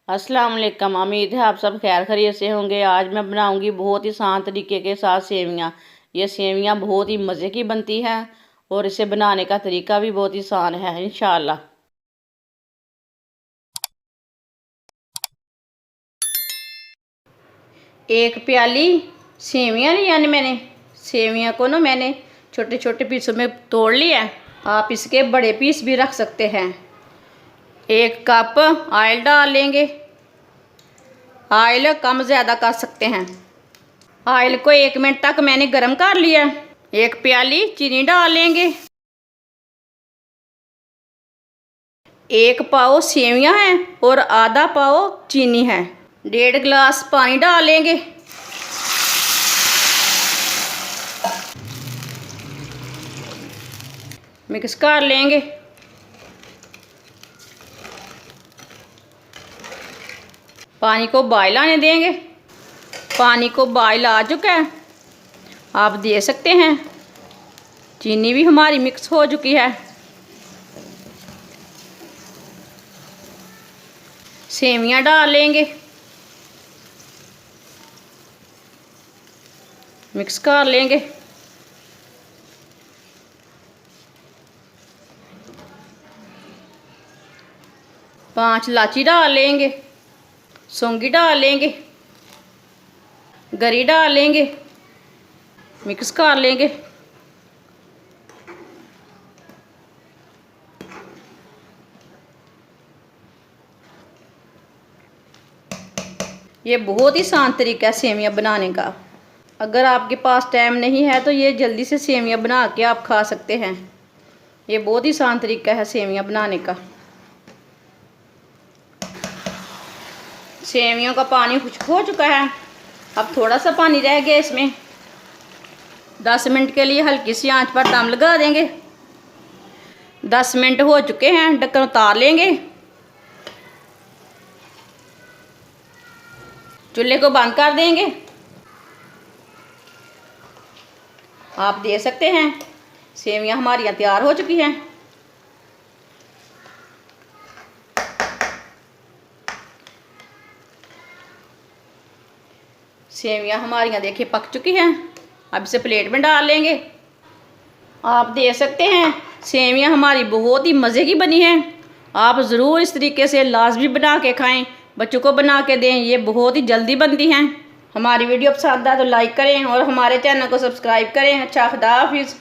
अस्सलाम वालेकुम। उम्मीद है आप सब खैर खैरियत से होंगे। आज मैं बनाऊंगी बहुत ही आसान तरीके के साथ सेवियां। ये सेवियां बहुत ही मज़े की बनती हैं और इसे बनाने का तरीका भी बहुत ही आसान है इंशाअल्लाह। एक प्याली सेवियां लिया ने मैंने। सेवियां को मैंने छोटे छोटे पीसों में तोड़ लिया। आप इसके बड़े पीस भी रख सकते हैं। एक कप ऑयल डाल लेंगे। ऑयल कम ज़्यादा कर सकते हैं। ऑयल को 1 मिनट तक मैंने गर्म कर लिया। एक प्याली चीनी डाल लेंगे। 1 पाव सेवियां हैं और आधा पाव चीनी है। 1.5 गिलास पानी डाल लेंगे। मिक्स कर लेंगे। पानी को बॉयल आने देंगे। पानी को बॉयल आ चुका है, आप दे सकते हैं। चीनी भी हमारी मिक्स हो चुकी है। सेवियां डाल लेंगे। मिक्स कर लेंगे। पांच इलायची डाल लेंगे। सौंगी डाल लेंगे। गरी डाल लेंगे। मिक्स कर लेंगे। ये बहुत ही आसान तरीका है सेवियां बनाने का। अगर आपके पास टाइम नहीं है तो ये जल्दी से सेवियां बना के आप खा सकते हैं। ये बहुत ही आसान तरीका है सेवियां बनाने का। सेवियों का पानी खुश्क हो चुका है। अब थोड़ा सा पानी रह गया इसमें। 10 मिनट के लिए हल्की सी आंच पर दम लगा देंगे। 10 मिनट हो चुके हैं, ढक्कन उतार लेंगे। चूल्हे को बंद कर देंगे। आप दे सकते हैं। सेवियां हमारी तैयार हो चुकी हैं। सेवियां हमारी देखिए पक चुकी हैं। अब इसे प्लेट में डाल लेंगे। आप दे सकते हैं। सेवियां हमारी बहुत ही मज़े की बनी हैं। आप ज़रूर इस तरीके से लाजमी बना के खाएं। बच्चों को बना के दें। ये बहुत ही जल्दी बनती हैं। हमारी वीडियो पसंद आए तो लाइक करें और हमारे चैनल को सब्सक्राइब करें। अच्छा, खुदा हाफिज़।